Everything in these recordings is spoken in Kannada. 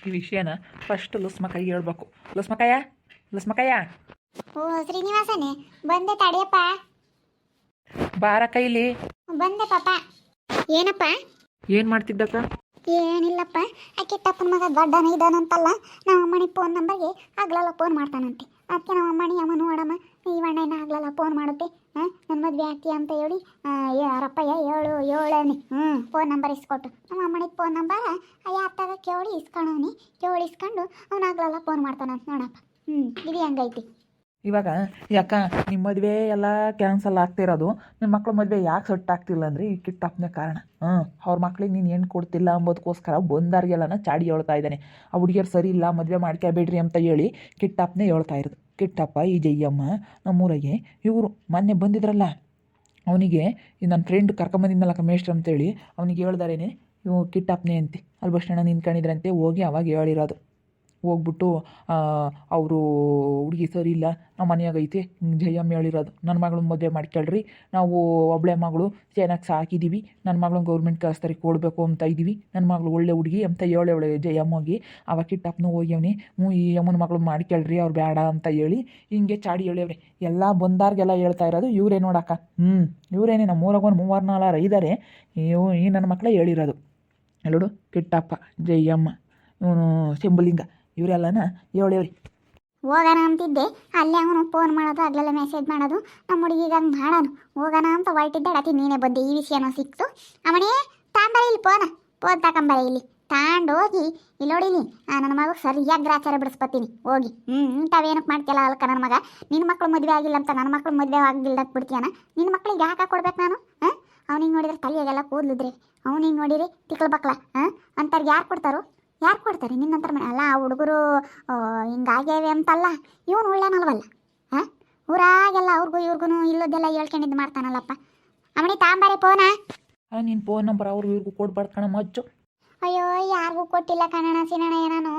ಈ ವಿಷಯನ ಫಸ್ಟ್ ಲುಸ್ಮಕಾಯಿಗೆ ಹೇಳ್ಬೇಕು. ಲುಸ್ಮಕಾಯ ಲುಸ್ಮಕಾಯ ಓ ಶ್ರೀನಿವಾಸನೇ ಬಂದೆ ತಡೆಯಪ್ಪ. ಬಾರ ಕೈಲಿ. ಬಂದೆ ಪಾಪ. ಏನಪ್ಪ? ಏನು ಮಾಡ್ತಿದ್ದಕ್ಕ? ಏನಿಲ್ಲಪ್ಪ, ಆ ಕಿಟ್ಟಪ್ಪನ ಮಗ ದೊಡ್ಡನ ಇದ್ದಾನಂತಲ್ಲ, ನಮ್ಮ ಅಮ್ಮನಿ ಫೋನ್ ನಂಬರ್ಗೆ ಆಗ್ಲೆಲ್ಲ ಫೋನ್ ಮಾಡ್ತಾನಂತೆ. ಅದಕ್ಕೆ ನಮ್ಮ ಅಮ್ಮನಿ ಅಮ್ಮ ನೋಡಮ್ಮ ಈ ಅಣ್ಣನ ಆಗ್ಲೆಲ್ಲ ಫೋನ್ ಮಾಡುತ್ತೆ, ನನ್ನ ಮದುವೆ ಆಗ್ತೀಯ ಅಂತ ಹೇಳಿ ಯಾರಪ್ಪಯ್ಯ ಏಳನಿ ಫೋನ್ ನಂಬರ್ ಇಸ್ಕೊಟ್ಟು ನಮ್ಮ ಅಮ್ಮನಿಗೆ ಫೋನ್ ನಂಬರ್ ಯಾತ್ತಾಗ ಕೇಳಿ ಇಸ್ಕೊಂಡವನಿ. ಕೇಳಿ ಇಸ್ಕೊಂಡು ಅವ್ನು ಆಗ್ಲೆಲ್ಲ ಫೋನ್ ಮಾಡ್ತಾನಂತ ನೋಡಪ್ಪ. ಇದು ಹೆಂಗೈತಿ ಇವಾಗ ಯಾಕ ನಿಮ್ಮ ಮದುವೆ ಎಲ್ಲ ಕ್ಯಾನ್ಸಲ್ ಆಗ್ತಿರೋದು, ನಿಮ್ಮ ಮಕ್ಳ ಮದುವೆ ಯಾಕೆ ಸೆಟ್ ಆಗ್ತಿಲ್ಲ ಅಂದರೆ ಈ ಕಿಟ್ಟಪ್ಪನೇ ಕಾರಣ. ಅವ್ರ ಮಕ್ಳಿಗೆ ನೀನು ಹೆಣ್ಣು ಕೊಡ್ತಿಲ್ಲ ಅಂಬೋದಕ್ಕೋಸ್ಕರ ಬಂದಾರಿಗೆಲ್ಲನ ಚಾಡಿ ಹೇಳ್ತಾ ಇದ್ದಾನೆ. ಆ ಹುಡುಗಿಯರು ಸರಿ ಇಲ್ಲ, ಮದುವೆ ಮಾಡ್ಕೋಬೇಡ್ರಿ ಅಂತ ಹೇಳಿ ಕಿಟ್ಟಪ್ಪನೇ ಹೇಳ್ತಾ ಇರೋದು. ಕಿಟ್ಟಪ್ಪ ಈ ಜಯ್ಯಮ್ಮ ನಮ್ಮೂರಿಗೆ ಇವರು ಮೊನ್ನೆ ಬಂದಿದ್ರಲ್ಲ, ಅವನಿಗೆ ನನ್ನ ಫ್ರೆಂಡ್ ಕರ್ಕೊಂಬಂದಿದ್ದಲ್ಲ ಕಮೇಶ್ರ್ ಅಂತೇಳಿ ಅವನಿಗೆ ಹೇಳ್ದಾರೇನೆ ಇವು ಕಿಟ್ಟಪ್ಪನೇ ಅಂತೆ. ಅಲ್ಲಿ ಬಸ್ ಸ್ಟ್ಯಾಂಡ್ ನಿಂತ್ಕೊಂಡಿದ್ರಂತೆ, ಹೋಗಿ ಅವಾಗ ಹೇಳಿರೋದು. ಹೋಗ್ಬಿಟ್ಟು ಅವರು ಹುಡುಗಿ ಸರಿ ಇಲ್ಲ, ನಮ್ಮ ಮನೆಯಾಗ ಐತೆ ಜಯಮ್ಮ ಹೇಳಿರೋದು, ನನ್ನ ಮಗಳನ್ನ ಮದುವೆ ಮಾಡ್ಕೊಳ್ರಿ, ನಾವು ಒಬ್ಬಳೆ ಮಗಳು ಚೆನ್ನಾಗಿ ಸಾಕಿದ್ದೀವಿ, ನನ್ನ ಮಗಳನ್ನ ಗೌರ್ಮೆಂಟ್ ಕೆಲಸದರಿಗೆ ಕೊಡಬೇಕು ಅಂತ ಇದ್ದೀವಿ, ನನ್ನ ಮಗಳು ಒಳ್ಳೆ ಹುಡುಗಿ ಅಂತ ಹೇಳವಳೆ ಜಯಮ್ಮಗೆ. ಅವಾಗ ಕಿಟ್ಟಪ್ಪನೂ ಹೋಗ್ಯವನಿ, ಈ ಅಮ್ಮನ ಮಗಳು ಮಾಡ್ಕೊಳ್ರಿ ಅವ್ರು ಬೇಡ ಅಂತ ಹೇಳಿ ಹಿಂಗೆ ಚಾಡಿ ಹೇಳ್ಯವ್ರಿ. ಎಲ್ಲ ಬಂದಾರ್ಗೆಲ್ಲ ಹೇಳ್ತಾ ಇರೋದು ಇವರೇ ನೋಡಕ್ಕ. ಇವರೇನೆ ನಮ್ಮ ಊರಾಗ ಒಂದು 3-4 ಇದ್ದಾರೆ, ಈ ನನ್ನ ಮಕ್ಕಳೇ ಹೇಳಿರೋದು. ಎಲ್ಲೋಡು ಕಿಟ್ಟಪ್ಪ, ಜಯಮ್ಮ, ಇವನು ಶಂಭುಲಿಂಗ, ಇವರೆಲ್ಲನ ಹೇಳೇವ್ರಿ. ಹೋಗೋಣ ಅಂತಿದ್ದೆ, ಅಲ್ಲೇ ಅವನು ಫೋನ್ ಮಾಡೋದು ಆಗ್ಲೆಲ್ಲ ಮೆಸೇಜ್ ಮಾಡೋದು, ನಮ್ಮ ಹುಡುಗಿಗೆ ಹಂಗೆ ಮಾಡೋನು. ಹೋಗೋಣ ಅಂತ ಹೊರಟಿದ್ದೆ, ಅತಿ ನೀನೇ ಬಂದೆ, ಈ ವಿಷಯನೂ ಸಿಕ್ತು. ಅವನೇ ತಾಂಬರಿ ಇಲ್ಲಿ ಫೋನ್ ತಗೊಂಬರಿ ಇಲ್ಲಿ ತಾಂಡೋಗಿ ಇಲ್ಲಿ ನೋಡಿನಿ ನನ್ನ ಮಗು ಸರಿಯಾಗಿ ಗ್ರಾಚಾರ ಬಿಡಿಸ್ಬತ್ತೀನಿ ಹೋಗಿ. ಇಂಥವೇನಕ್ಕೆ ಮಾಡ್ತಿಲ್ಲ ಅಲ್ಕ ನನ್ನ ಮಗ. ನಿನ್ನ ಮಕ್ಳು ಮದುವೆ ಆಗಿಲ್ಲ ಅಂತ ನನ್ನ ಮಕ್ಳು ಮದುವೆ ಆಗಿಲ್ದಕ್ಕೆ ಬಿಡ್ತೀಯನ? ನಿನ್ನ ಮಕ್ಳಿಗೆ ಯಾಕೆ ಕೊಡ್ಬೇಕು ನಾನು? ಅವ್ನಿಗೆ ನೋಡಿದ್ರೆ ತಲೆಯಾಗೆಲ್ಲ ಕೂದಲಿದ್ರೆ, ಅವ್ನಿಗೆ ನೋಡಿರಿ ತಿಕ್ಕಲ್ ಬಕ್ಲ ಅಂತಾರ್ಗೆ ಯಾರು ಕೊಡ್ತಾರೆ ನಿನ್ನಂತರ ಅಲ್ಲ. ಆ ಹುಡುಗರು ಹಿಂಗಾಗ್ಯಾವೆ ಅಂತಲ್ಲ, ಇವನು ಒಳ್ಳೆನಲ್ವಲ್ಲ. ಊರಾಗೆಲ್ಲ ಅವ್ರಿಗೂ ಇವ್ರಿಗೂ ಇಲ್ಲದೆಲ್ಲ ಹೇಳ್ಕೊಂಡಿದ್ದು ಮಾಡ್ತಾನಲ್ಲಪ್ಪ. ಅವನಿ ತಾಂಬಾರೆ ಫೋನ. ನೀನು ಫೋನ್ ನಂಬರ್ ಅವ್ರು ಇವ್ರಿಗೂ ಕೊಡ್ಬಾರ್ದು ಕಣ ಮಚ್ಚು. ಅಯ್ಯೋ ಯಾರಿಗೂ ಕೊಟ್ಟಿಲ್ಲ ಕಣಣ ಸಿನಣ. ಏನಾನು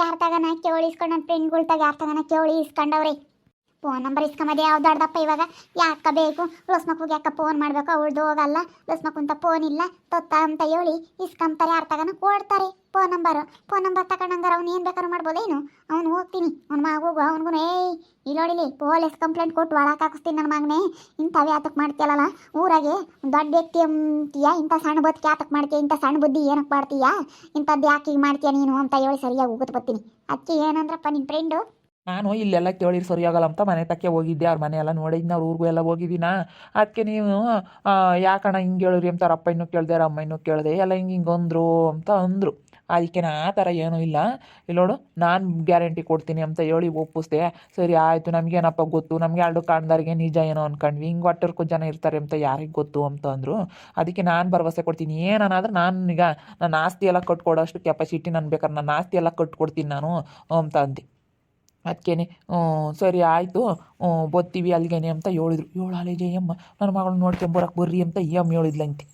ಯಾರು ತಗನ ಕೇಳಿ ಇಸ್ಕೊಂಡು, ನನ್ನ ಫ್ರೆಂಡ್ಗಳು ತಗ ಯಾರು ತಗನ ಕೇಳಿ ಇಸ್ಕೊಂಡವ್ರಿ. ಫೋನ್ ನಂಬರ್ ಇಸ್ಕೊಂಬದೆ ಯಾವ ದೊಡ್ಡದಪ್ಪ ಇವಾಗ. ಯಾಕೆ ಬೇಕು ಲಸ್ಮಕ್ಕಿಗೆ ಯಾಕೆ ಫೋನ್ ಮಾಡಬೇಕು? ಅವಳ್ದು ಹೋಗಲ್ಲ, ಲಸ್ಮಕ್ಕು ಅಂತ ಫೋನ್ ಇಲ್ಲ ತೊತ್ತ ಅಂತ ಹೇಳಿ ಇಸ್ಕೊಂತಾರೆ. ಯಾರು ತಗನ ಕೊಡ್ತಾರೆ ಫೋನ್ ನಂಬರ್ ತಗೊಂಡಂಗಾರ ಅವ್ನು ಏನು ಬೇಕಾದ್ರೂ ಮಾಡ್ಬೋದೇನು? ಅವ್ನು ಹೋಗ್ತೀನಿ ಅವ್ನ ಮಗ ಹೋಗು, ಅವ್ನಿಗೂ ಇಲ್ಲಿ ನೋಡಿಲಿ ಪೊಲೀಸ್ ಕಂಪ್ಲೇಂಟ್ ಕೊಟ್ಟು ಒಳಗೆ ಹಾಕಿಸ್ತೀನಿ ನನ್ನ ಮಗನೇ. ಇಂಥವೇ ಆತಕ್ಕೆ ಮಾಡ್ತೀಯಲ್ಲ ಊರಾಗೆ ದೊಡ್ಡ ವ್ಯಕ್ತಿ ಅಂತೀಯ, ಇಂಥ ಸಣ್ಣ ಬದುಕಿ ಆತಕ್ಕೆ ಮಾಡ್ತೀಯ, ಇಂಥ ಸಣ್ಣ ಬುದ್ಧಿ ಏನಕ್ಕೆ ಮಾಡ್ತೀಯಾ, ಇಂಥದ್ದು ಯಾಕೆ ಈಗ ಮಾಡ್ತೀಯ ನೀನು ಅಂತ ಹೇಳಿ ಸರಿಯಾಗಿ ಹೋಗುತ್ತೆ ಬರ್ತೀನಿ. ಅದಕ್ಕೆ ಏನಂದ್ರಪ್ಪ ನಿನ್ನ ಫ್ರೆಂಡು? ನಾನು ಇಲ್ಲೆಲ್ಲ ಕೇಳಿರಿ ಸರಿಯಾಗಲ್ಲ ಅಂತ ಮನೆ ತಕ್ಕೆ ಹೋಗಿದ್ದೆ, ಅವ್ರ ಮನೆ ಎಲ್ಲ ನೋಡಿದ್ನ, ಅವ್ರ ಊರಿಗೂ ಎಲ್ಲ ಹೋಗಿದ್ದೀನ. ಅದಕ್ಕೆ ನೀವು ಯಾಕಣ್ಣ ಹಿಂಗೆ ಹೇಳಿರಿ ಅಂತ ಅವ್ರ ಅಪ್ಪ ಇನ್ನೂ ಕೇಳಿದೆ, ಅವ್ರ ಅಮ್ಮ ಇನ್ನೂ ಕೇಳಿದೆ, ಎಲ್ಲ ಹಿಂಗೆ ಅಂದರು ಅಂತ ಅಂದರು. ಅದಕ್ಕೆ ಆ ಥರ ಏನೂ ಇಲ್ಲ, ಇಲ್ಲಿ ನೋಡು ನಾನು ಗ್ಯಾರಂಟಿ ಕೊಡ್ತೀನಿ ಅಂತ ಹೇಳಿ ಒಪ್ಪಿಸ್ದೆ. ಸರಿ ಆಯಿತು, ನಮಗೇನಪ್ಪ ಗೊತ್ತು, ನಮಗೆ ಎರಡು ಕಾಣ್ದಾರಿಗೆ ನಿಜ ಏನೋ ಅಂದ್ಕೊಂಡ್ವಿ, ಹಿಂಗೆ ಒಟ್ಟರ್ಕು ಜನ ಇರ್ತಾರೆ ಅಂತ ಯಾರಿಗೆ ಗೊತ್ತು ಅಂತ ಅಂದರು. ಅದಕ್ಕೆ ನಾನು ಭರವಸೆ ಕೊಡ್ತೀನಿ, ಏನನ್ನಾದ್ರೆ ನಾನು ಈಗ ನನ್ನ ಆಸ್ತಿ ಎಲ್ಲ ಕಟ್ಕೊಡೋಷ್ಟು ಕೆಪಾಸಿಟಿ ನಾನು ಬೇಕಾದ್ರೆ ನನ್ನ ಆಸ್ತಿ ಎಲ್ಲ ಕಟ್ಕೊಡ್ತೀನಿ ನಾನು ಅಂತ ಅಂದೆ. ಅದಕ್ಕೇನೆ ಸರಿ ಆಯಿತು ಬರ್ತೀವಿ ಅಲ್ಲಿಗೇನೆ ಅಂತ ಹೇಳಿದ್ರು. ಹೇಳಾಲೆ ಜಯಮ್ಮ ನನ್ನ ಮಗಳನ್ನ ನೋಡ್ಕೊಂಬರಕ್ಕೆ ಬರ್ರಿ ಅಂತ ಈ ಅಮ್ಮ ಹೇಳಿದ್ಲಂತೆ.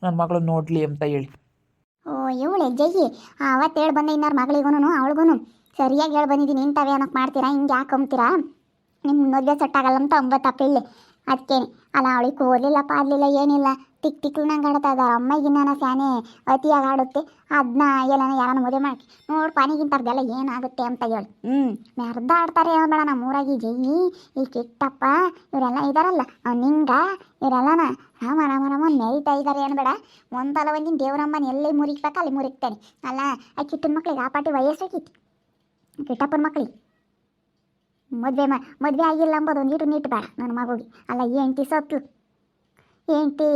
ನನ್ನ ಮಗಳನ್ನ ನೋಡಲಿ ಅಂತ ಹೇಳಿ. ಓ ಇವಳೆ ಜಯ್ಯಿ ಅವತ್ತು ಹೇಳಿ ಬಂದೆ ಇನ್ನಾರು ಮಗಳಿಗೂ ಅವಳಿಗೂ ಸರಿಯಾಗಿ ಹೇಳಿ ಬಂದಿದ್ದೀನಿ. ಇಂಥವೇ ಏನಕ್ಕೆ ಮಾಡ್ತೀರಾ, ಹಿಂಗೆ ಯಾಕೆ ಅಂಬ್ತೀರಾ, ನಿಮ್ಮ ಮದುವೆ ಸೆಟ್ ಆಗಲ್ಲ ಅಂತ 9 ಅಪ್ಪಿಳ್ಳಿ. ಅದಕ್ಕೇನೆ ಅಲ್ಲ ಅವಳಿಗೆ ಕೂದಲಿಲ್ಲ ಪಾದಲಿಲ್ಲ ಏನಿಲ್ಲ, ತಿಕ್ಲು ನಂಗೆ ಆಡ್ತಾ ಇದ್ದಾರೆ. ಅಮ್ಮಗಿನ್ನ ಸ್ಯಾನೆ ಅತಿಯಾಗಿ ಆಡುತ್ತೆ, ಅದನ್ನ ಎಲ್ಲನ ಯಾರನ್ನ ಮದುವೆ ಮಾಡಿ ನೋಡಿ ಪಾನಿಗಿಂತರ್ದೆಲ್ಲ ಏನಾಗುತ್ತೆ ಅಂತ ಹೇಳಿ ಮೆರ್ದ ಆಡ್ತಾರೆ ಬೇಡ. ನಮ್ಮ ಊರಾಗಿ ಜಯ್ಯಿ ಈ ಕಿಟ್ಟಪ್ಪ ಇವರೆಲ್ಲ ಇದ್ದಾರಲ್ಲ ನಿಂಗ ಇವರೆಲ್ಲನ ರಾಮ ಮೆರಿತಾ ಇದ್ದಾರೆ ಏನ್ಬೇಡ. ಒಂದಲ್ಲ ಒಂದಿನ ದೇವರಮ್ಮನ ಎಲ್ಲಿ ಮುರಿಕ್ಬೇಕು ಅಲ್ಲಿ ಮುರಿಕ್ತಾನೆ. ಅಲ್ಲ ಆ ಕಿಟ್ಟನ ಮಕ್ಳಿಗೆ ಆ ಪಾಟಿ ವಯಸ್ಸಾಗಿತ್ತು, ಕಿಟ್ಟಪ್ಪನ ಮಕ್ಳಿಗೆ ಮದುವೆ ಆಗಿಲ್ಲ ಅಂಬೋದು ಒಂದು ನೀಟು ಬೇಡ ನನ್ನ ಮಗುಗೆ. ಅಲ್ಲ ಹೆಂಡ್ತಿ ಸತ್ಲು, ಹೆಂಡ್ತಿ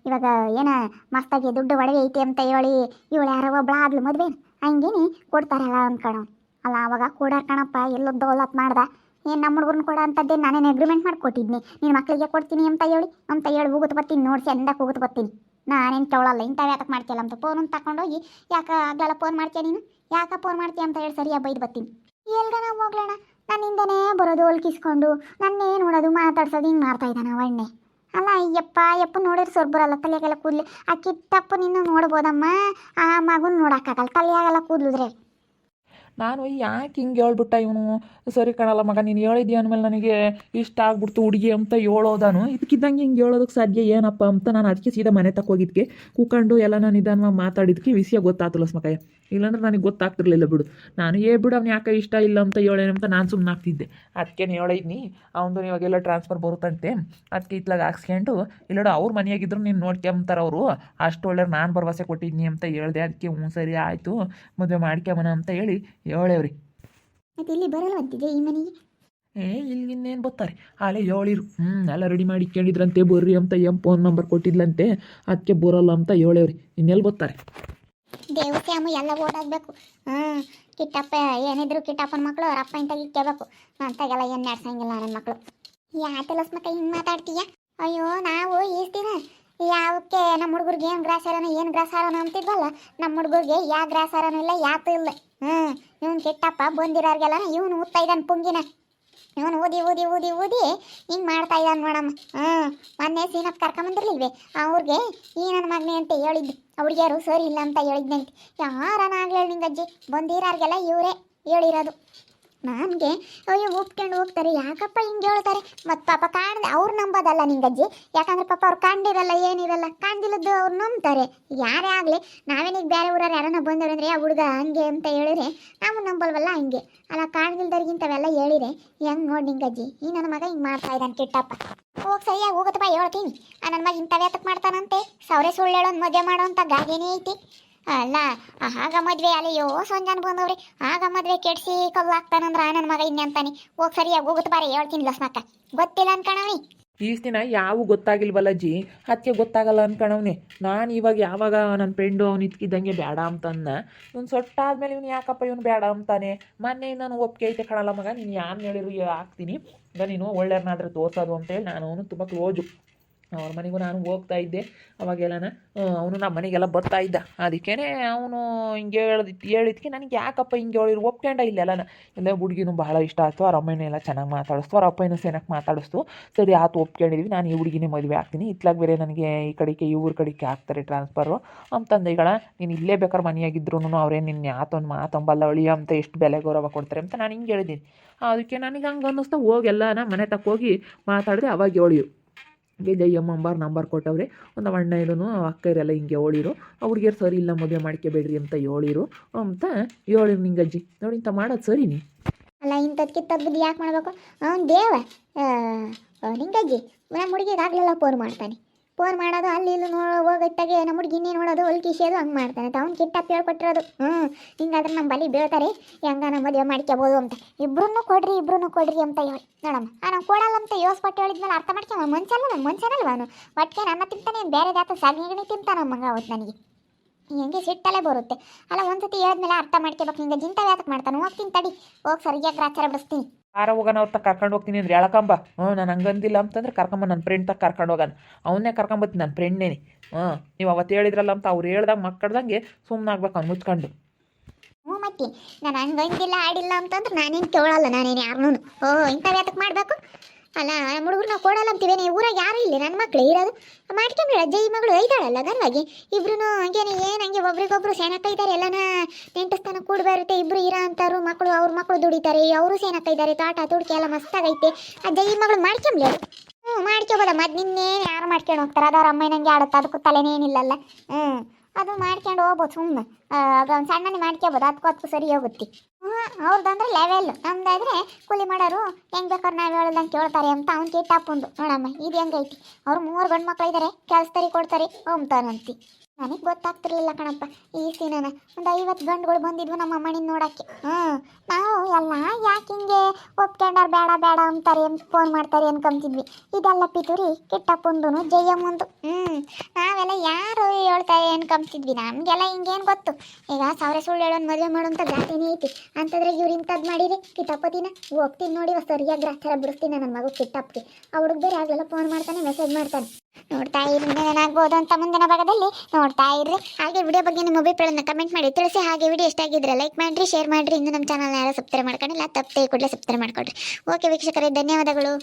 ಇವಾಗ ಏನ ಮಸ್ತಾಗಿ ದುಡ್ಡು ಒಡವೆ ಐತಿ ಅಂತ ಹೇಳಿ ಇವಳು ಯಾರೋ ಒಬ್ಳು ಆದ್ಲು ಮದುವೆ, ಹಂಗೇನಿ ಕೊಡ್ತಾರಲ್ಲ ಅಂದ್ಕೊಳ. ಅಲ್ಲ ಅವಾಗ ಕೊಡಾರ ಕಣಪ್ಪ ಎಲ್ಲೋ ದೌಲತ್ ಮಾಡ್ದ. ಏನು ನಮ್ಮ ಹುಡುಗರನ್ನ ಕೊಡೋ ಅಂಥದ್ದೇ ನಾನೇನು ಅಗ್ರಿಮೆಂಟ್ ಮಾಡಿಕೊಟ್ಟಿದ್ನಿ, ನಿನ್ನ ಮಕ್ಕಳಿಗೆ ಕೊಡ್ತೀನಿ ಅಂತ ಹೇಳಿ ಹೋಗುತ್ತೆ ಬರ್ತೀನಿ ನೋಡಿ ಚಂದಕ್ಕೆ ಹೋಗುತ್ತೆ ಬರ್ತೀನಿ. ನಾನೇನು ಕೇಳಲ್ಲ ಇಂಥವು ಯಾಕೆ ಮಾಡ್ತೀಯಲ್ಲ ಅಂತ ಫೋನ್ ತಗೊಂಡೋಗಿ ಯಾಕೆ ಆಗಲ್ಲ ಫೋನ್ ಮಾಡ್ತೀಯ ನೀನು, ಯಾಕೆ ಫೋನ್ ಮಾಡ್ತೀಯ ಅಂತ ಹೇಳಿ ಸರಿಯಾಗಿ ಬೈದು ಬರ್ತೀನಿ. ಎಲ್ಗನ ಹೋಗ್ಲಣ ನನ್ನಿಂದನೇ ಬರೋದು ಹೊಲ್ಕಿಸ್ಕೊಂಡು ನನ್ನೇ ನೋಡೋದು ಮಾತಾಡ್ಸೋದು ಹಿಂಗೆ ಮಾಡ್ತಾ ಇದ್ದಾನೆ ಅವಣ್ಣೆ. ಅಲ್ಲ ಯಪ್ಪ ನೋಡಿದ್ರೆ ಸೊರ್ಬರಲ್ಲ ತಲೆಯಾಗೆಲ್ಲ ಕೂದಲು. ಆ ಕಿಟ್ಟಪ್ಪ ನಿನ್ನ ನೋಡ್ಬೋದಮ್ಮ, ಆ ಮಗುನ ನೋಡೋಕ್ಕಾಗಲ್ಲ ತಲೆಯಾಗೆಲ್ಲ ಕೂದಲಿದ್ರೆ. ನಾನು ಯಾಕೆ ಹಿಂಗೆ ಹೇಳ್ಬಿಟ್ಟ ಇವನು ಸರಿ ಕಾಣಲ್ಲ ಮಗ ನೀನು ಹೇಳಿದ್ಯ ಅಂದಮೇಲೆ ನನಗೆ ಇಷ್ಟ ಆಗ್ಬಿಡ್ತು ಹುಡುಗಿ ಅಂತ ಹೇಳೋದಾನು ಇದಕ್ಕಿದ್ದಂಗೆ ಹಿಂಗೆ ಹೇಳೋದಕ್ಕೆ ಸಾಧ್ಯ ಏನಪ್ಪ ಅಂತ ನಾನು ಅದಕ್ಕೆ ಸೀದಾ ಮನೆ ತಕ್ಕೋಗಿದ್ಕೆ ಕೂಕೊಂಡು ಎಲ್ಲ ನಾನು ನಿಧಾನವಾಗಿ ಮಾತಾಡಿದ್ಕೆ ವಿಷಯ ಗೊತ್ತಾಗ್ತಿಲ್ಲ ಸ್ಮಕಯ್ಯ. ಇಲ್ಲಾಂದ್ರೆ ನನಗೆ ಗೊತ್ತಾಗ್ತಿರ್ಲಿಲ್ಲ ಬಿಡು. ನಾನು ಬಿಡು ಅವ್ನು ಯಾಕೆ ಇಷ್ಟ ಇಲ್ಲ ಅಂತ ಹೇಳೇನಂತ ನಾನು ಸುಮ್ಮನೆ ಆಗ್ತಿದ್ದೆ. ಅದಕ್ಕೆ ಹೇಳಿದ್ನಿ ಅವನು ಇವಾಗೆಲ್ಲ ಟ್ರಾನ್ಸ್ಫರ್ ಬರುತ್ತಂತೆ ಅದಕ್ಕೆ ಇತ್ಲಾಗ ಹಾಕ್ಸ್ಕೊಂಡು ಇಲ್ಲೋಡು ಅವ್ರ ಮನೆಯಾಗಿದ್ರು ನೀನು ನೋಡ್ಕೊಂಬಂತಾರೆ ಅವರು ಅಷ್ಟು ಒಳ್ಳೆ ನಾನು ಭರವಸೆ ಕೊಟ್ಟಿದ್ನಿ ಅಂತ ಹೇಳಿದೆ. ಅದಕ್ಕೆ ಹ್ಞೂ ಸರಿ ಆಯಿತು ಮದುವೆ ಮಾಡ್ಕೊಂಬನ ಅಂತ ಹೇಳಿ ಹೇಳೇವ್ರಿ. ಮತ್ತೆ ಇಲ್ಲಿ ಬರಲ್ವಂತಿದೆ ಈ ಮನೆಗೆ? ಇಲ್ಲಿ ಇನ್ನೇನು ಬರ್ತಾರೆ ಅಲ್ಲೇ ಹೇಳಿರು ಎಲ್ಲ ರೆಡಿ ಮಾಡಿ ಕೇಳಿದ್ರಂತೆ ಬರ್ರಿ ಅಂತ ಫೋನ್ ನಂಬರ್ ಕೊಟ್ಟಿದ್ಲಂತೆ ಅದಕ್ಕೆ ಬರೋಲ್ಲ ಅಂತ ಹೇಳೇವ್ರಿ. ಇನ್ನೆಲ್ಲಿ ಬರ್ತಾರೆ ದೇವಸ್ಯಾಮು ಎಲ್ಲ ಓಡಾಗಬೇಕು. ಕಿಟ್ಟಪ್ಪ ಏನಿದ್ರು ಕಿಟ್ಟಪ್ಪನ ಮಕ್ಕಳು ಅವ್ರ ಅಪ್ಪ ಇಂತಾಗ ಇಕ್ಕಬೇಕು ಅಂತಾಗೆಲ್ಲ ಏನು ನಡ್ಸಂಗಿಲ್ಲ ನನ್ನ ಮಕ್ಕಳು. ಯಾಕೆ ಲಸ್ಮಕ್ಕ ಹಿಂಗೆ ಮಾತಾಡ್ತೀಯ? ಅಯ್ಯೋ ನಾವು ದಿನ ಯಾವಕ್ಕೆ ನಮ್ಮ ಹುಡುಗರಿಗೆ ಏನು ಗ್ರಾಸಾರನ ಅಂತಿದ್ವಲ್ಲ, ನಮ್ಮ ಹುಡುಗರಿಗೆ ಯಾವ ಗ್ರಾಸಾರನೂ ಇಲ್ಲ ಯಾತು ಇಲ್ಲ. ಇವನು ಕಿಟ್ಟಪ್ಪ ಬಂದಿರೋರ್ಗೆಲ್ಲ ಇವನು ಊದ್ತಾ ಇದ್ದಾನೆ ಪುಂಗಿನ. ಇವನು ಊದಿ ಊದಿ ಊದಿ ಊದಿ ಹಿಂಗೆ ಮಾಡ್ತಾ ಇದ್ದಾನೆ ನೋಡಮ್ಮ. ಮೊನ್ನೆ ಸೀನಪ್ಪ ಕರ್ಕೊಂಬಂದಿರ್ಲಿಲ್ವೇ ಅವ್ರಿಗೆ ಈ ನನ್ನ ಮಗನೇ ಅಂತ ಹೇಳಿದ್ದು ಅವ್ರಿಗ್ಯಾರು ಸರಿ ಇಲ್ಲ ಅಂತ ಹೇಳಿದ್ನಂತೆ. ಯಾರನ ಆಗ್ಲಿ ನಿಂಗಜ್ಜಿ ಬಂದಿರೋರ್ಗೆಲ್ಲ ಇವರೇ ಹೇಳಿರೋದು. ನನಗೆ ಅಯ್ಯೋ ಒಪ್ಕೊಂಡು ಹೋಗ್ತಾರೆ ಯಾಕಪ್ಪ ಹಿಂಗೆ ಹೇಳ್ತಾರೆ. ಮತ್ತು ಪಾಪ ಅವ್ರು ನಂಬೋದಲ್ಲ ನಿಂಗಜ್ಜಿ, ಯಾಕಂದ್ರೆ ಪಾಪ ಅವ್ರು ಕಂಡಿರಲ್ಲ ಏನಿರಲ್ಲ, ಕಂಡಿಲ್ಲದ್ದು ಅವ್ರು ನಂಬ್ತಾರೆ. ಯಾರೇ ಆಗಲಿ ನಾವೇನೀಗ ಬೇರೆ ಊರವ್ರು ಯಾರನ್ನ ಬಂದವ್ರು ಅಂದರೆ ಆ ಹುಡುಗ ಹಂಗೆ ಅಂತ ಹೇಳಿದ್ರೆ ನಾವು ನಂಬಲ್ವಲ್ಲ ಹಂಗೆ ಅಲ್ಲ. ಕಾಣ್ದಿಲ್ದವ್ರಿಗಿಂತವೆಲ್ಲ ಹೇಳಿರೆ ಹೆಂಗೆ ನೋಡಿ ನಿಂಗಜ್ಜಿ ಈ ನನ್ನ ಮಗ ಹಿಂಗೆ ಮಾಡ್ತಾ ಇದ್ದಾನೆ ಕಿಟ್ಟಪ್ಪ. ಹೋಗಿ ಸರಿಯಾಗಿ ಹೋಗುತ್ತಪ್ಪ ಹೇಳ್ತೀನಿ. ನನ್ನ ಮಗ ಇಂಥವ್ಯಾತಕ್ಕೆ ಮಾಡ್ತಾನಂತೆ, ಸೌರೆ ಸುಳ್ಳು ಹೇಳೋದು ಮದುವೆ ಮಾಡೋ ಅಂತ ಗಾಗೇನೇ ಐತಿ ಅಲ್ಲ. ಆಗ ಮದುವೆ ಅಲ್ಲಿಯೋ ಸಂಜಾನ ಬಂದವ್ರಿ ಆಗ ಮದುವೆ ಕೆಡ್ಸಿ ಕಲ್ಲು ಹಾಕ್ತಾನಂದ್ರೆ ನನ್ನ ಮಗ ಇನ್ನಂತಾನೆ. ಹೋಗಿ ಸರಿಯಾಗಿ ಹೋಗುತ್ತೆ ಬಾರಿ ಹೇಳ್ತೀನಿ ಲಸ್ನಕ್ಕ. ಗೊತ್ತಿಲ್ಲ ಅನ್ಕಣವಿ ಈ ದಿನ ಯಾವ ಗೊತ್ತಾಗಿಲ್ವಲ್ಲ ಜಿ, ಅದಕ್ಕೆ ಗೊತ್ತಾಗಲ್ಲ ಅನ್ಕಣವ್ನೆ. ನಾನು ಇವಾಗ ಯಾವಾಗ ನನ್ನ ಫ್ರೆಂಡು ಅವ್ನು ಇದ್ಕಿದ್ದಂಗೆ ಬೇಡ ಅಂತನ್ನ ಇವ್ನು ಸೊಟ್ಟಾದ್ಮೇಲೆ ಇವ್ನು ಯಾಕಪ್ಪ ಇವನು ಬೇಡ ಅಂತಾನೆ. ಮೊನ್ನೆ ನಾನು ಒಪ್ಪಿಗೆ ಐತೆ ಕಣಲ್ಲ ಮಗ, ನೀನು ಯಾರು ಹೇಳಿರು ಹಾಕ್ತೀನಿ ಈಗ ನೀನು ಒಳ್ಳೆಯವ್ರನ್ನಾದ್ರೆ ತೋರ್ಸೋದು ಅಂತೇಳಿ ನಾನು ಅವನು ತುಂಬ ಕ್ಲೋಜು. ಅವ್ರ ಮನೆಗೂ ನಾನು ಹೋಗ್ತಾ ಇದ್ದೆ ಅವಾಗೆಲ್ಲನ ಅವನು ನಮ್ಮ ಮನೆಗೆಲ್ಲ ಬರ್ತಾ ಇದ್ದ. ಅದಕ್ಕೇ ಅವನು ಹಿಂಗೆ ಹೇಳಿದ್ಕೆ ನನಗೆ ಯಾಕಪ್ಪ ಹಿಂಗೆ ಹೇಳಿರು ಒಪ್ಕೊಂಡ ಇಲ್ಲೆಲ್ಲ ಎಲ್ಲ ಹುಡುಗಿನೂ ಭಾಳ ಇಷ್ಟ ಆಯಿತು. ಅವ್ರ ಅಮ್ಮನೂ ಎಲ್ಲ ಚೆನ್ನಾಗಿ ಮಾತಾಡಿಸ್ತು, ಅವ್ರ ಅಪ್ಪನೂ ಸೇನಕ್ಕೆ ಮಾತಾಡಿಸ್ತು. ಸರಿ ಆತು ಒಪ್ಕೊಂಡಿದ್ವಿ, ನಾನು ಈ ಹುಡುಗಿನೇ ಮದುವೆ ಆಗ್ತೀನಿ. ಇತ್ಲಾಗ ಬೇರೆ ನನಗೆ ಈ ಕಡೆಗೆ ಈ ಊರ ಕಡೆಗೆ ಹಾಕ್ತಾರೆ ಟ್ರಾನ್ಸ್ಫರು ಅಂತಂದೆಗಳ. ನೀನು ಇಲ್ಲೇ ಬೇಕಾದ್ರೆ ಮನೆಯಾಗಿದ್ರು ಅವ್ರೇನು ನಿನ್ನ ಯಾತೊಂದು ಮಾತಂಬಲ್ಲ ಅಳಿಯ ಅಂತ ಎಷ್ಟು ಬೆಲೆ ಗೌರವ ಕೊಡ್ತಾರೆ ಅಂತ ನಾನು ಹಿಂಗೆ ಹೇಳಿದ್ದೀನಿ. ಅದಕ್ಕೆ ನನಗೆ ಹಂಗೆ ಅನ್ನಿಸ್ತಾ ಹೋಗೆಲ್ಲ ಮನೆ ತಕ್ಕ ಹೋಗಿ ಮಾತಾಡಿದೆ. ಅವಾಗ ಹೇಳಿರು ಜಯ್ಯಮ್ಮ ನಂಬರ್ ಕೊಟ್ಟವ್ರೆ ಒಂದು ಅಣ್ಣ ಇರೋನು ಅಕ್ಕರೆಲ್ಲ ಹಿಂಗೆ ಹೇಳಿರು ಅವ್ರಿಗೆ ಸರಿ ಇಲ್ಲ ಮದುವೆ ಮಾಡ್ಕೋಬೇಡ್ರಿ ಅಂತ ಹೇಳಿರು ಅಂತ ಹೇಳಿರು. ನಿಂಗಜ್ಜಿ ನೋಡಿ ಇಂಥ ಮಾಡೋದು ಸರಿನಿ ಅಲ್ಲ. ಇಂಥದ್ಕೆ ತಗ್ಬುದು ಯಾಕೆ ಮಾಡಬೇಕು? ಅವ್ನು ದೇವ ನಿಂಗಜ್ಜಿ ನಮ್ಮ ಹುಡುಗಿಗೆ ಆಗ್ಲೆಲ್ಲ ಫೋನ್ ಮಾಡ್ತಾನೆ. ಫೋನ್ ಮಾಡೋದು ಅಲ್ಲಿ ಇಲ್ಲಿ ಹೋಗತ್ತಾಗೆ ನಮ್ಮ ಹುಡುಗಿ ಇನ್ನೇ ನೋಡೋದು ಹೊಲ್ಕಿಸೋದು ಹಂಗೆ ಮಾಡ್ತಾನೆ. ಅವ್ನು ಕಿಟ್ಟಪ್ಪ ಹೇಳ್ಕೊಟ್ಟಿರೋದು. ಹಿಂಗಾದ್ರೆ ನಮ್ಮ ಬಲಿ ಬೀಳ್ತಾರೆ ಹೆಂಗಾನ ಮದುವೆ ಮಾಡ್ಕೋಬೋದು ಅಂತ. ಇಬ್ರು ಕೊಡ್ರಿ ಅಂತ ಹೇಳಿ ನೋಡಮ್ಮ. ನಾವು ಕೊಡಲ್ಲ ಅಂತ ಯೋಸ್ಪಟ್ಟು ಹೇಳಿದ್ಮೇಲೆ ಅರ್ಥ ಮಾಡ್ಕೊಂಡ ಮನ್ಸನಲ್ವ ಅವನು. ಒಟ್ಟಿಗೆ ನನ್ನ ತಿಂತಾನೆ ಬೇರೆ ಜಾತ ಸಾಗಿಣಿ ತಿಂತಾನ ಮಗ ಅವತ್ತು ನನಗೆ ಹೆಂಗೆ ಸಿಟ್ಟಲ್ಲೇ ಬರುತ್ತೆ ಅಲ್ಲ. ಒಂದ್ಸತಿ ಹೇಳಿದ್ಮೇಲೆ ಅರ್ಥ ಮಾಡ್ಕೋಬೇಕು. ಹಿಂಗೆ ಜಿಂತ ವ್ಯಾತಕ್ಕೆ ಮಾಡ್ತಾನೆ. ಹೋಗ್ತೀನಿ ತಡಿ, ಹೋಗಿ ಸರಿಯಾಗಿ ಗ್ರಾಚಾರ ಬಿಡಿಸ್ತೀನಿ. ಯಾರ ಹೋಗೋಣ ಅವ್ರ ತಕ್ಕ ಕರ್ಕೊಂಡು ಹೋಗ್ತೀನಿ ಅಂದ್ರೆ ಎಳಕಂಬ. ನಾನು ಹಂಗಂದಿಲ್ಲ ಅಂತಂದ್ರೆ ಕರ್ಕೊಂಬ ನನ್ನ ಫ್ರೆಂಡ್ ತಕ್ಕ ಕರ್ಕೊಂಡು ಹೋಗೋಣ. ಅವನ್ನೇ ಕರ್ಕೊಂಬತ್ತೀನಿ ನನ್ನ ಫ್ರೆಂಡ್ನೇನೆ. ನೀವು ಅವತ್ತು ಹೇಳಿದ್ರಲ್ಲ ಅಂತ ಅವ್ರು ಹೇಳ್ದಂಗೆ ಮಕ್ಕಳ್ದಂಗೆ ಸುಮ್ಮನೆ ಆಗ್ಬೇಕು ಅವ್ನು ಮುಚ್ಕೊಂಡು. ಮತ್ತೆ ನಾನು ಹಂಗಂಗಿಲ್ಲ ಆಡಿಲ್ಲ ಅಂತಂದ್ರೆ ನಾನೇನು ಕೇಳಲ್ಲ, ನಾನೇನು ಯಾರನ್ನೂ ಇಂಥ ವ್ಯಾತಕ್ಕೆ ಮಾಡಬೇಕು ಅಲ್ಲ. ನಮ್ಮ ಹುಡುಗರು ನಾವು ಕೊಡಲ್ಲ ಅಂತೀವೇನೆ. ಊರಾಗ ಯಾರು ಇಲ್ಲ ನನ್ನ ಮಕ್ಳು ಇರೋದು ಮಾಡ್ಕೊಂಡ್ರೆ ಅಜ್ಜ ಈ ಮಗಳು ಐದಾಳಲ್ಲ ಗನ್ವಾಗಿ ಇಬ್ರು ಹಂಗೇನೆ ಏನು ಹಂಗೆ ಒಬ್ರಿಗೊಬ್ರು ಸೇನಕ್ಕ ಇದ್ದಾರೆ. ಎಲ್ಲನ ನೆಂಟಸ್ಥಾನ ಕೂಡ ಬರುತ್ತೆ. ಇಬ್ರು ಇರೋ ಅಂತಾರು ಮಕ್ಕಳು ಅವ್ರ ಮಕ್ಕಳು ದುಡಿತಾರೆ, ಅವರು ಸೇನಕ್ಕ ಇದ್ದಾರೆ. ತೋಟ ತುಡ್ಕೆ ಎಲ್ಲ ಮಸ್ತಾಗೈತೆ. ಅಜ್ಜ ಈ ಮಗಳು ಮಾಡ್ಕೊಂಬ್ಲಿ ಮಾಡ್ಕೋಬೋದ. ಮದ್ ನಿನ್ನೇನು ಯಾರು ಮಾಡ್ಕೊಂಡು ಹೋಗ್ತಾರೆ? ಅದು ಅವ್ರ ಅಮ್ಮ ನಂಗೆ ಆಡುತ್ತೆ, ಅದಕ್ಕೂ ತಲೆನೇನಿಲ್ಲಲ್ಲ. ಅದು ಮಾಡ್ಕೊಂಡು ಹೋಗ್ಬೋದು ಸುಮ್ಮನೆ. ಅದೊಂದು ಸಣ್ಣನೇ ಮಾಡ್ಕೋಬೋದು, ಅದಕ್ಕೂ ಸರಿ ಹೋಗುತ್ತೆ. ಅವ್ರದ್ದಂದ್ರೆ ಲೆವೆಲ್, ನಮ್ದಾದ್ರೆ ಕೂಲಿ ಮಾಡೋರು ಹೆಂಗೆ ಬೇಕಾದ್ರೆ ನಾವು ಹೇಳ್ದಂಗೆ ಕೇಳ್ತಾರೆ ಅಂತ ಅವ್ನು ಕಿಟ್ಟಪ್ಪಂದು ನೋಡಮ್ಮ. ಇದು ಹೆಂಗೈತಿ? ಅವ್ರು 3 ಗಂಡು ಮಕ್ಳು ಇದ್ದಾರೆ, ಕೆಲಸದಾರಿ ಕೊಡ್ತಾರೆ ಹೋಗ್ತಾನಂತಿ. ನನಗೆ ಗೊತ್ತಾಗ್ತಿರ್ಲಿಲ್ಲ ಕಣಪ್ಪ ಈ ಸೀನನ. ಒಂದು 50 ಗಂಡುಗಳು ಬಂದಿದ್ವು ನಮ್ಮ ಅಮ್ಮನಿನ ನೋಡೋಕ್ಕೆ. ನಾವು ಎಲ್ಲ ಯಾಕೆ ಹಿಂಗೆ ಒಪ್ಕೊಂಡಾರ ಬೇಡ ಅಂತಾರೆ ಅಂತ ಫೋನ್ ಮಾಡ್ತಾರೆ ಅನ್ಕೊಂತಿದ್ವಿ. ಇದೆಲ್ಲ ಪಿತೂರಿ ಕಿಟ್ಟಪ್ಪಂದು ಜಯ್ಯಮ್ಮಂದು. ನಾವೆಲ್ಲ ಯಾರು ಹೇಳ್ತಾರೆ ಅನ್ಕೊಂತಿದ್ವಿ. ನಮಗೆಲ್ಲ ಹಿಂಗೇನು ಗೊತ್ತು? ಈಗ ಸಾವಿರ ಸುಳ್ಳು ಹೇಳೋದು ಮದುವೆ ಮಾಡೋಂಥ ಗಾತಿನೇ ಐತಿ ಅಂತಂದ್ರೆ ಇವ್ರು ಇಂಥದ್ದು ಮಾಡಿರಿ ಕಿಟ್ಟಪ್ಪದಿನ ಹೋಗ್ತೀನಿ ನೋಡಿ ಸರಿಯಾಗಿ ಗ್ರಾಚಾರ ಬಿಡಿಸ್ತೀನಿ ನನ್ನ ಮಗು ಕಿಟ್ಟಪ್ಪಗೆ. ಆ ಹುಡುಗ ಬೇರೆ ಆಗಲೆಲ್ಲ ಫೋನ್ ಮಾಡ್ತಾನೆ, ಮೆಸೇಜ್ ಮಾಡ್ತಾನೆ. ನೋಡ್ತಾ ಇರಿ ಏನಾಗ್ಬೋದು ಅಂತ ಮುಂದಿನ ಭಾಗದಲ್ಲಿ ನೋಡ್ತಾ ಇರ್ರಿ. ಹಾಗೆ ವಿಡಿಯೋ ಬಗ್ಗೆ ನಿಮ್ಮ ಅಭಿಪ್ರಾಯನ ಕಮೆಂಟ್ ಮಾಡಿ ತಿಳಿಸಿ. ಹಾಗೆ ವಿಡಿಯೋ ಇಷ್ಟ ಆಗಿದ್ರೆ ಲೈಕ್ ಮಾಡಿರಿ, ಶೇರ್ ಮಾಡಿರಿ. ಇನ್ನು ನಮ್ಮ ಚಾನಲ್ನ ಯಾರು ಸಬ್ಸ್ಕ್ರೈಬ್ ಮಾಡ್ಕೊಂಡಿಲ್ಲ ತಪ್ಪದೆ ಕೂಡಲೇ ಸಬ್ಸ್ಕ್ರೈಬ್ ಮಾಡ್ಕೊಡ್ರಿ. ಓಕೆ ವೀಕ್ಷಕರೇ, ಧನ್ಯವಾದಗಳು.